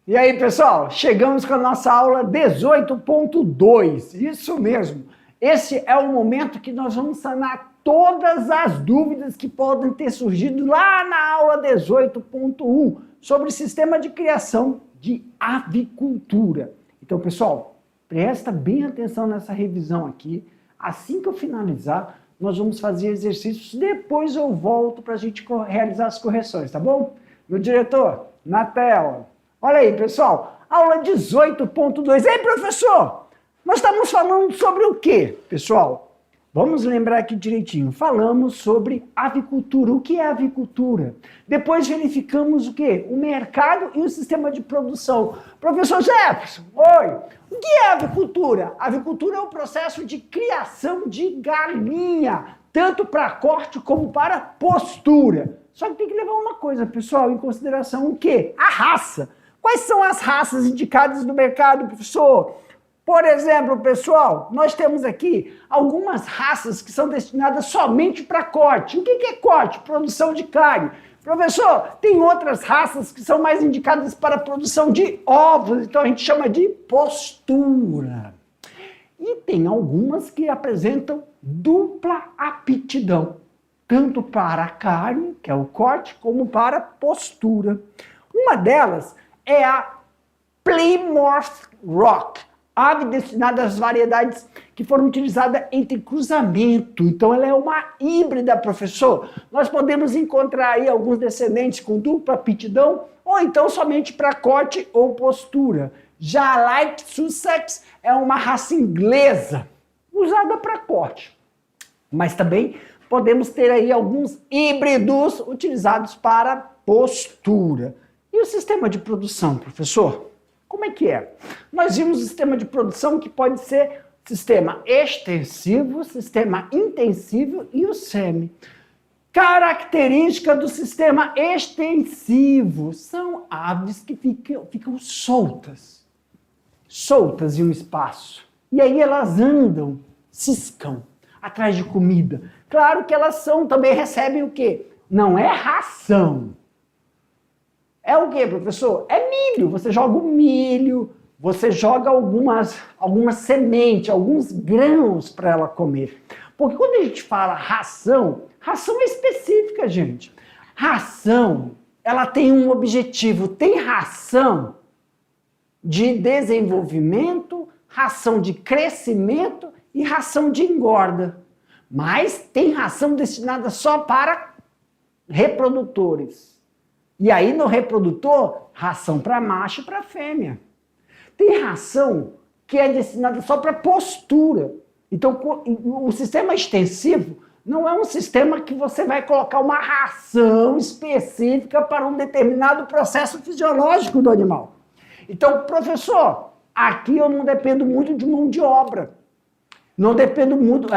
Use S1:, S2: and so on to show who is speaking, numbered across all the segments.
S1: E aí, pessoal, chegamos com a nossa aula 18.2. Isso mesmo. Esse é o momento que nós vamos sanar todas as dúvidas que podem ter surgido lá na aula 18.1 sobre o sistema de criação de avicultura. Então, pessoal, presta bem atenção nessa revisão aqui. Assim que eu finalizar, nós vamos fazer exercícios. Depois eu volto para a gente realizar as correções, tá bom? Meu diretor, na tela. Olha aí, pessoal, aula 18.2. Ei, professor, nós estamos falando sobre o quê, pessoal? Vamos lembrar aqui direitinho. Falamos sobre avicultura. O que é avicultura? Depois verificamos o quê? O mercado e o sistema de produção. Professor Jefferson, oi! O que é avicultura? Avicultura é o processo de criação de galinha, tanto para corte como para postura. Só que tem que levar uma coisa, pessoal, em consideração o quê? A raça. Quais são as raças indicadas no mercado, professor? Por exemplo, pessoal, nós temos aqui algumas raças que são destinadas somente para corte. O que é corte? Produção de carne. Professor, tem outras raças que são mais indicadas para a produção de ovos, então a gente chama de postura. E tem algumas que apresentam dupla aptidão, tanto para a carne, que é o corte, como para a postura. Uma delas é a Plymouth Rock, ave destinada às variedades que foram utilizadas entre cruzamento. Então ela é uma híbrida, professor. Nós podemos encontrar aí alguns descendentes com dupla aptidão, ou então somente para corte ou postura. Já a Light Sussex é uma raça inglesa, usada para corte. Mas também podemos ter aí alguns híbridos utilizados para postura. E o sistema de produção, professor? Como é que é? Nós vimos o sistema de produção que pode ser sistema extensivo, sistema intensivo e o semi. Característica do sistema extensivo são aves que ficam soltas em um espaço. E aí elas andam, ciscam, atrás de comida. Claro que elas também recebem o quê? Não é ração. É o quê, professor? É milho. Você joga o milho, você joga algumas sementes, alguns grãos para ela comer. Porque quando a gente fala ração, ração é específica, gente. Ração, ela tem um objetivo. Tem ração de desenvolvimento, ração de crescimento e ração de engorda. Mas tem ração destinada só para reprodutores. E aí no reprodutor, ração para macho e para fêmea. Tem ração que é destinada só para postura. Então o sistema extensivo não é um sistema que você vai colocar uma ração específica para um determinado processo fisiológico do animal. Então, professor, aqui eu não dependo muito de mão de obra. Não dependo muito,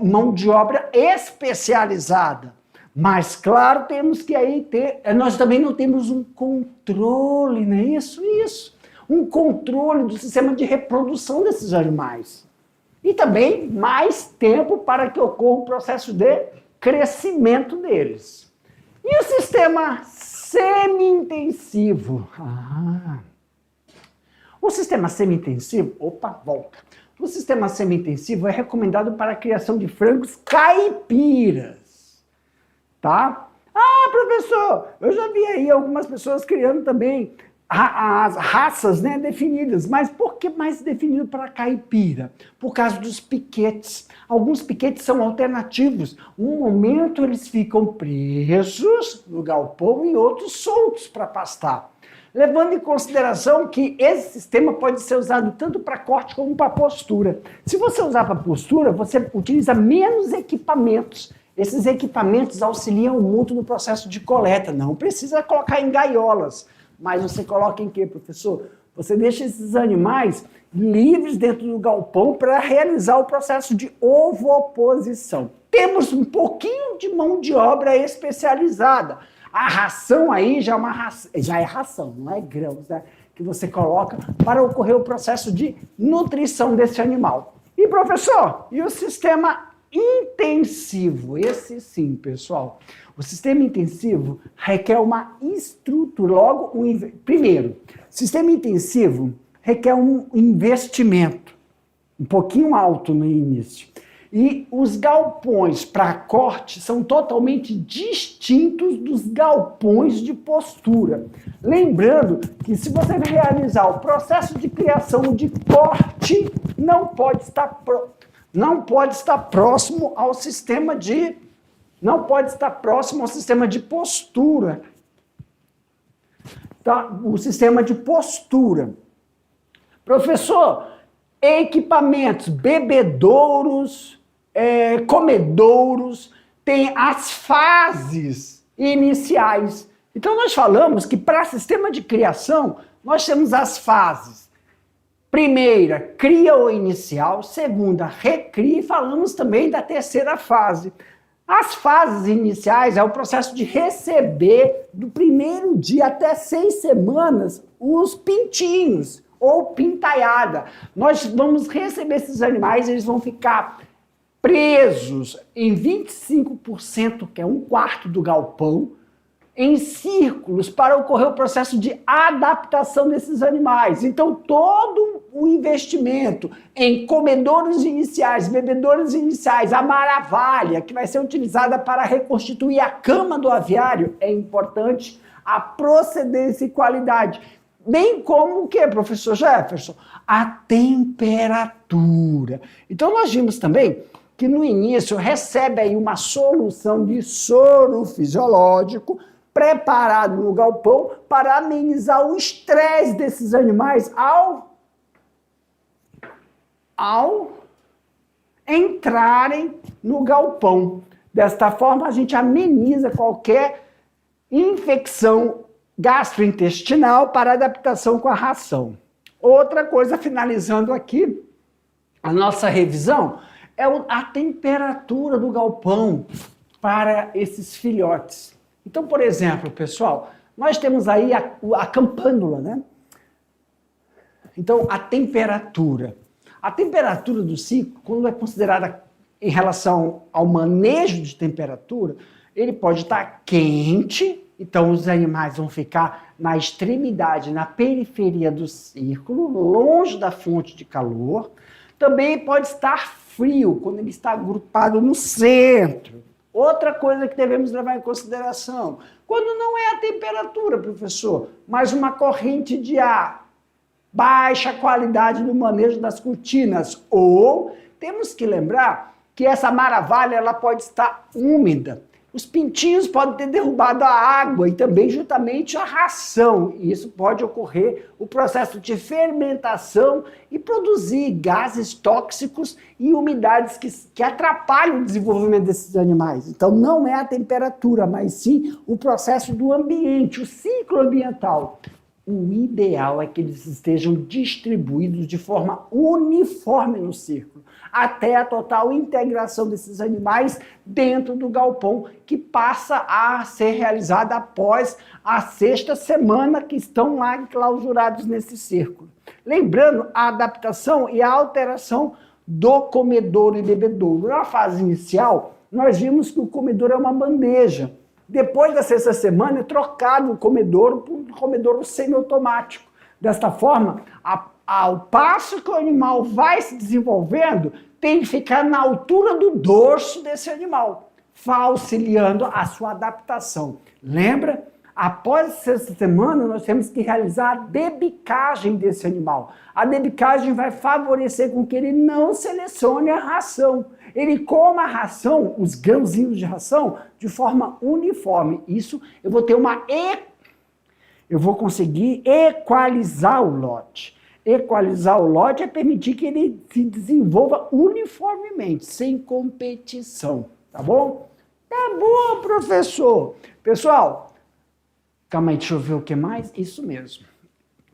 S1: mão de obra especializada. Mas, claro, temos que aí ter... Nós também não temos um controle, não é isso? Isso. Um controle do sistema de reprodução desses animais. E também mais tempo para que ocorra o processo de crescimento deles. E o sistema semi-intensivo? O sistema semi-intensivo... Opa, volta. O sistema semi-intensivo é recomendado para a criação de frangos caipiras. Tá? Ah, professor, eu já vi aí algumas pessoas criando também as raças, né, definidas. Mas por que mais definido para caipira? Por causa dos piquetes. Alguns piquetes são alternativos. Um momento eles ficam presos no galpão e outros soltos para pastar. Levando em consideração que esse sistema pode ser usado tanto para corte como para postura. Se você usar para postura, você utiliza menos equipamentos. Esses equipamentos auxiliam muito no processo de coleta. Não precisa colocar em gaiolas, mas você coloca em quê, professor? Você deixa esses animais livres dentro do galpão para realizar o processo de ovoposição. Temos um pouquinho de mão de obra especializada. A ração aí já é ração, não é grãos, né? Que você coloca para ocorrer o processo de nutrição desse animal. E professor, e o sistema intensivo, esse sim, pessoal. O sistema intensivo requer uma estrutura, primeiro, sistema intensivo requer um investimento um pouquinho alto no início. E os galpões para corte são totalmente distintos dos galpões de postura. Lembrando que se você realizar o processo de criação de corte, não pode estar próximo ao sistema de postura. Tá? O sistema de postura. Professor, equipamentos, bebedouros, comedouros, tem as fases iniciais. Então nós falamos que para sistema de criação, nós temos as fases. Primeira, cria ou inicial. Segunda, recria. E falamos também da terceira fase. As fases iniciais é o processo de receber, do primeiro dia até 6 semanas, os pintinhos ou pintaiada. Nós vamos receber esses animais, eles vão ficar presos em 25%, que é 1/4 do galpão, em círculos para ocorrer o processo de adaptação desses animais. Então, todo o investimento em comedouros iniciais, bebedouros iniciais, a maravalha, que vai ser utilizada para reconstituir a cama do aviário, é importante, a procedência e qualidade. Bem como o que, professor Jefferson? A temperatura. Então, nós vimos também que no início recebe aí uma solução de soro fisiológico preparado no galpão para amenizar o estresse desses animais ao entrarem no galpão. Desta forma, a gente ameniza qualquer infecção gastrointestinal para adaptação com a ração. Outra coisa, finalizando aqui a nossa revisão, é a temperatura do galpão para esses filhotes. Então, por exemplo, pessoal, nós temos aí a campânula, né? Então, a temperatura. A temperatura do ciclo, quando é considerada em relação ao manejo de temperatura, ele pode estar quente, então os animais vão ficar na extremidade, na periferia do círculo, longe da fonte de calor. Também pode estar frio, quando ele está agrupado no centro. Outra coisa que devemos levar em consideração, quando não é a temperatura, professor, mas uma corrente de ar, baixa qualidade no manejo das cortinas, ou temos que lembrar que essa maravalha ela pode estar úmida. Os pintinhos podem ter derrubado a água e também juntamente a ração. E isso pode ocorrer o processo de fermentação e produzir gases tóxicos e umidades que atrapalham o desenvolvimento desses animais. Então não é a temperatura, mas sim o processo do ambiente, o ciclo ambiental. O ideal é que eles estejam distribuídos de forma uniforme no círculo, até a total integração desses animais dentro do galpão, que passa a ser realizada após a 6ª semana que estão lá enclausurados nesse círculo. Lembrando a adaptação e a alteração do comedouro e bebedouro. Na fase inicial, nós vimos que o comedouro é uma bandeja. Depois da 6ª semana é trocado o comedouro por um comedouro semiautomático. Desta forma, ao passo que o animal vai se desenvolvendo, tem que ficar na altura do dorso desse animal, auxiliando a sua adaptação. Lembra? Após a 6ª semana, nós temos que realizar a debicagem desse animal. A debicagem vai favorecer com que ele não selecione a ração. Ele coma a ração, os grãozinhos de ração, de forma uniforme. Isso eu vou conseguir equalizar o lote. Equalizar o lote é permitir que ele se desenvolva uniformemente, sem competição. Tá bom? Tá bom, professor. Pessoal, calma aí, deixa eu ver o que mais. Isso mesmo.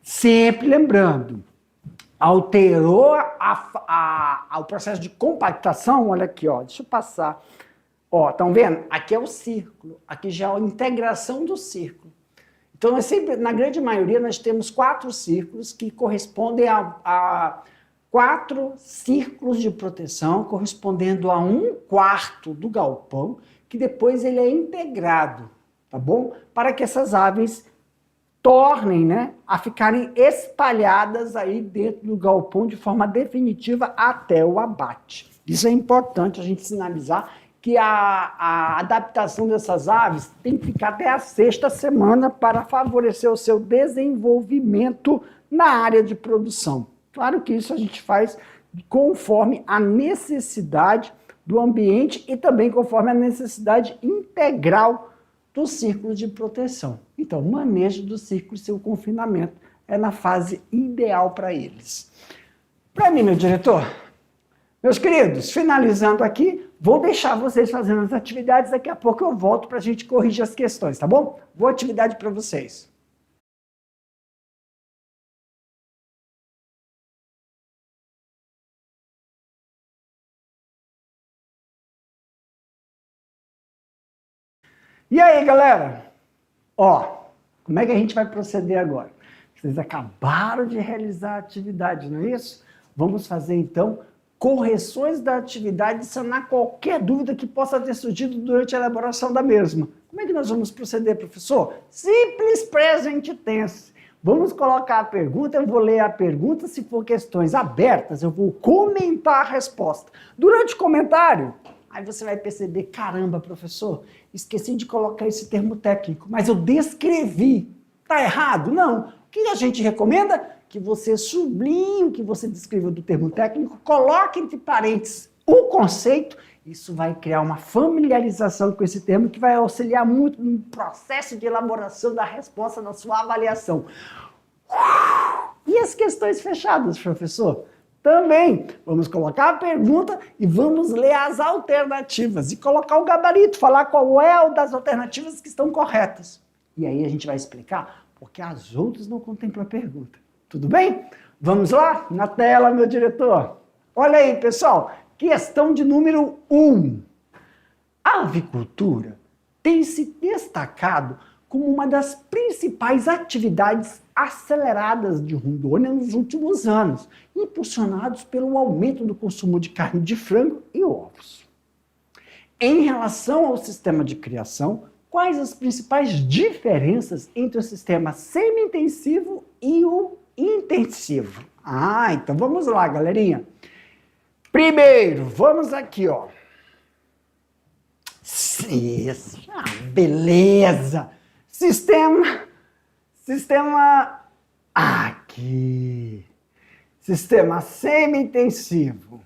S1: Sempre lembrando, alterou o processo de compactação, olha aqui, ó, deixa eu passar. Ó, estão vendo? Aqui é o círculo, aqui já é a integração do círculo. Então, na grande maioria, nós temos 4 círculos que correspondem 4 círculos de proteção, correspondendo a 1/4 do galpão, que depois ele é integrado, tá bom? Para que essas aves tornem, né, a ficarem espalhadas aí dentro do galpão de forma definitiva até o abate. Isso é importante a gente sinalizar que a adaptação dessas aves tem que ficar até a 6ª semana para favorecer o seu desenvolvimento na área de produção. Claro que isso a gente faz conforme a necessidade do ambiente e também conforme a necessidade integral do círculo de proteção. Então, o manejo do círculo e seu confinamento é na fase ideal para eles. Para mim, meu diretor, meus queridos, finalizando aqui, vou deixar vocês fazendo as atividades, daqui a pouco eu volto para a gente corrigir as questões, tá bom? Boa atividade para vocês. E aí, galera? Ó, como é que a gente vai proceder agora? Vocês acabaram de realizar a atividade, não é isso? Vamos fazer, então, correções da atividade e sanar qualquer dúvida que possa ter surgido durante a elaboração da mesma. Como é que nós vamos proceder, professor? Simples present tense. Vamos colocar a pergunta, eu vou ler a pergunta, se for questões abertas, eu vou comentar a resposta. Durante o comentário, aí você vai perceber, caramba, professor, esqueci de colocar esse termo técnico, mas eu descrevi. Tá errado? Não. O que a gente recomenda? Que você sublinhe o que você descreveu do termo técnico, coloque entre parênteses o conceito, isso vai criar uma familiarização com esse termo que vai auxiliar muito no processo de elaboração da resposta na sua avaliação. E as questões fechadas, professor? Também, vamos colocar a pergunta e vamos ler as alternativas e colocar o gabarito, falar qual é o das alternativas que estão corretas. E aí a gente vai explicar porque as outras não contemplam a pergunta. Tudo bem? Vamos lá? Na tela, meu diretor. Olha aí, pessoal, questão de número 1. A avicultura tem se destacado como uma das principais atividades aceleradas de Rondônia nos últimos anos, impulsionados pelo aumento do consumo de carne de frango e ovos. Em relação ao sistema de criação, quais as principais diferenças entre o sistema semi-intensivo e o intensivo? Então vamos lá, galerinha. Primeiro, vamos aqui, ó. Isso, beleza. Aqui. Sistema semi-intensivo.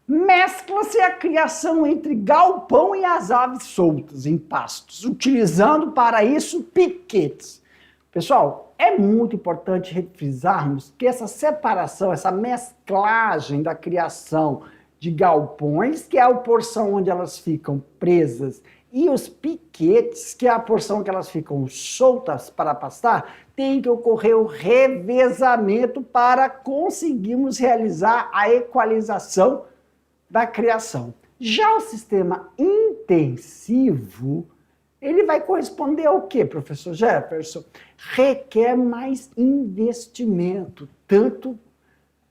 S1: Mescla-se a criação entre galpão e as aves soltas em pastos, utilizando para isso piquetes. Pessoal, é muito importante frisarmos que essa separação, essa mesclagem da criação de galpões, que é a porção onde elas ficam presas, e os piquetes, que é a porção que elas ficam soltas para pastar, tem que ocorrer o revezamento para conseguirmos realizar a equalização da criação. Já o sistema intensivo, ele vai corresponder ao quê, professor Jefferson? Requer mais investimento, tanto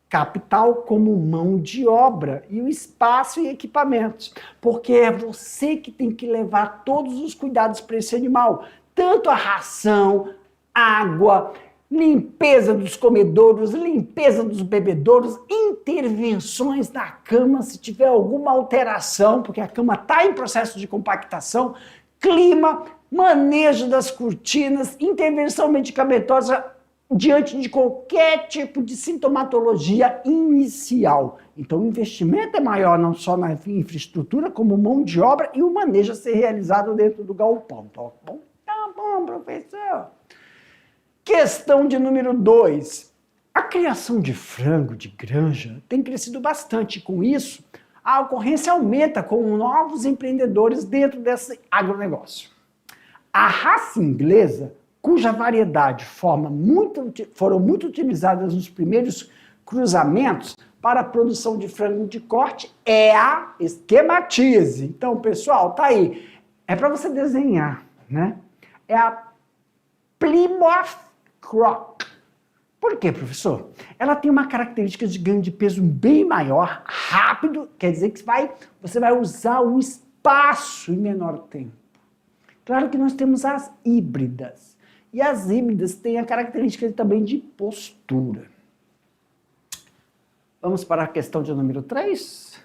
S1: capital como mão de obra, e o espaço e equipamentos, porque é você que tem que levar todos os cuidados para esse animal, tanto a ração, água, limpeza dos comedouros, limpeza dos bebedouros, intervenções na cama se tiver alguma alteração, porque a cama está em processo de compactação, clima, manejo das cortinas, intervenção medicamentosa diante de qualquer tipo de sintomatologia inicial. Então o investimento é maior não só na infraestrutura, como mão de obra e o manejo a ser realizado dentro do galpão. Tá bom? Tá bom, professor. Questão de número 2. A criação de frango de granja tem crescido bastante. Com isso, a ocorrência aumenta com novos empreendedores dentro desse agronegócio. A raça inglesa, cuja variedade foram muito utilizadas nos primeiros cruzamentos para a produção de frango de corte, é a esquematize. Então, pessoal, tá aí. É para você desenhar, né? É a Plymouth Rock. Por quê, professor? Ela tem uma característica de ganho de peso bem maior, rápido, quer dizer que você vai usar o espaço em menor tempo. Claro que nós temos as híbridas. E as híbridas têm a característica também de postura. Vamos para a questão de número 3.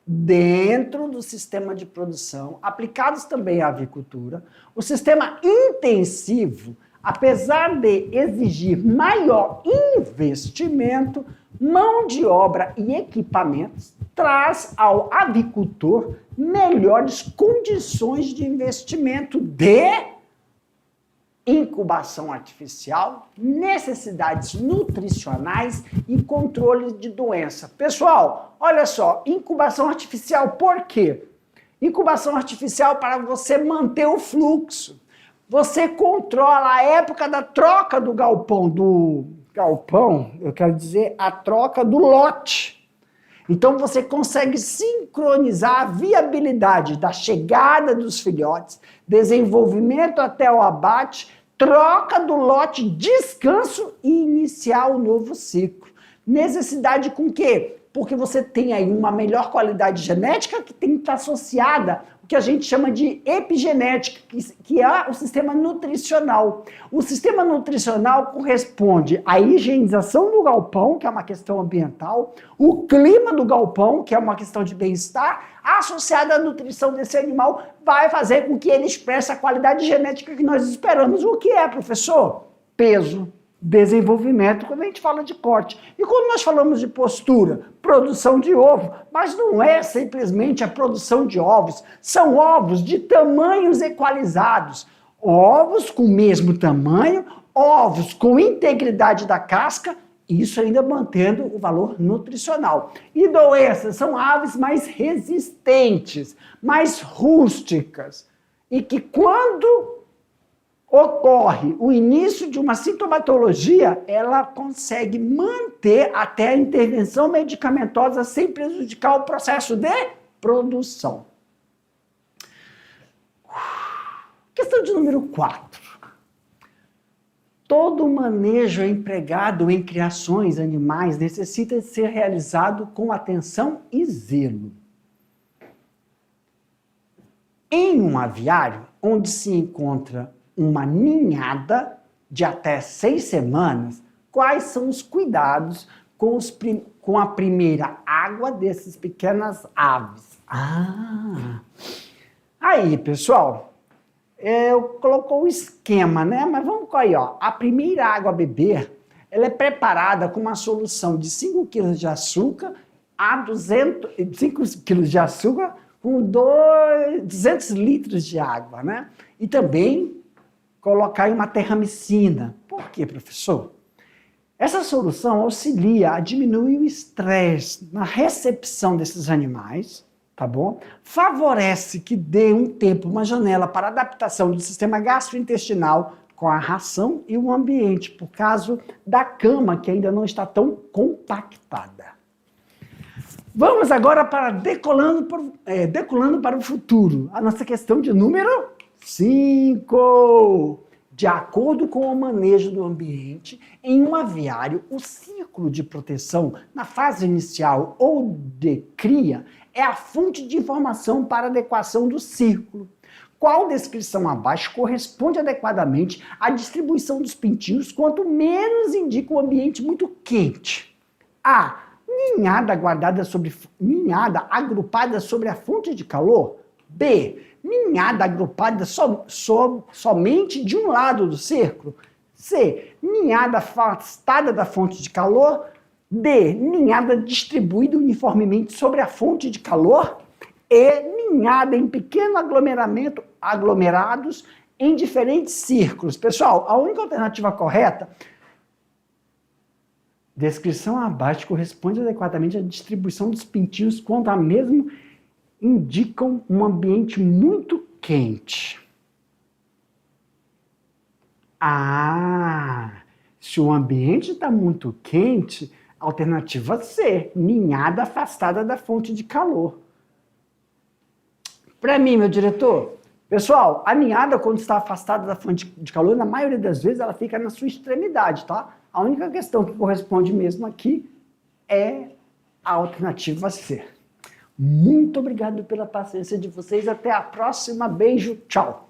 S1: Dentro do sistema de produção, aplicados também à avicultura, o sistema intensivo, apesar de exigir maior investimento, mão de obra e equipamentos, traz ao avicultor melhores condições de investimento de incubação artificial, necessidades nutricionais e controle de doença. Pessoal, olha só, incubação artificial por quê? Incubação artificial para você manter o fluxo. Você controla a época da troca do galpão, eu quero dizer a troca do lote. Então você consegue sincronizar a viabilidade da chegada dos filhotes, desenvolvimento até o abate, troca do lote, descanso e iniciar o novo ciclo. Necessidade com quê? Porque você tem aí uma melhor qualidade genética que tem que estar associada ao que a gente chama de epigenética, que é o sistema nutricional. O sistema nutricional corresponde à higienização do galpão, que é uma questão ambiental, o clima do galpão, que é uma questão de bem-estar, associada à nutrição desse animal, vai fazer com que ele expresse a qualidade genética que nós esperamos. O que é, professor? Peso, desenvolvimento, quando a gente fala de corte. E quando nós falamos de postura, produção de ovo, mas não é simplesmente a produção de ovos, são ovos de tamanhos equalizados, ovos com o mesmo tamanho, ovos com integridade da casca, isso ainda mantendo o valor nutricional. E doenças são aves mais resistentes, mais rústicas, e que quando ocorre o início de uma sintomatologia, ela consegue manter até a intervenção medicamentosa sem prejudicar o processo de produção. Questão de número 4. Todo manejo empregado em criações animais necessita ser realizado com atenção e zelo. Em um aviário, onde se encontra uma ninhada de até 6 semanas, quais são os cuidados com a primeira água dessas pequenas aves? Aí, pessoal, eu colocou o esquema, né? Mas vamos aí, ó. A primeira água a beber, ela é preparada com uma solução de 5 kg de açúcar a 5 kg de açúcar com 200 litros de água, né? E também colocar em uma terramicina. Por quê, professor? Essa solução auxilia a diminuir o estresse na recepção desses animais, tá bom? Favorece que dê um tempo, uma janela para adaptação do sistema gastrointestinal com a ração e o ambiente, por causa da cama que ainda não está tão compactada. Vamos agora para decolando para o futuro. A nossa questão de número 5. De acordo com o manejo do ambiente, em um aviário, o ciclo de proteção na fase inicial ou de cria é a fonte de informação para a adequação do ciclo. Qual descrição abaixo corresponde adequadamente à distribuição dos pintinhos, quanto menos indica um ambiente muito quente? A. Ninhada agrupada sobre a fonte de calor. B. Ninhada agrupada somente de um lado do círculo. C. Ninhada afastada da fonte de calor. D. Ninhada distribuída uniformemente sobre a fonte de calor. E. Ninhada em pequenos aglomerados em diferentes círculos. Pessoal, a única alternativa correta, descrição abaixo corresponde adequadamente à distribuição dos pintinhos, quanto a mesmo indicam um ambiente muito quente. Se o ambiente está muito quente, alternativa C, ninhada afastada da fonte de calor. Para mim, meu diretor, Pessoal, a ninhada, quando está afastada da fonte de calor, na maioria das vezes ela fica na sua extremidade, tá? A única questão que corresponde mesmo aqui é a alternativa C. Muito obrigado pela paciência de vocês. Até a próxima. Beijo. Tchau.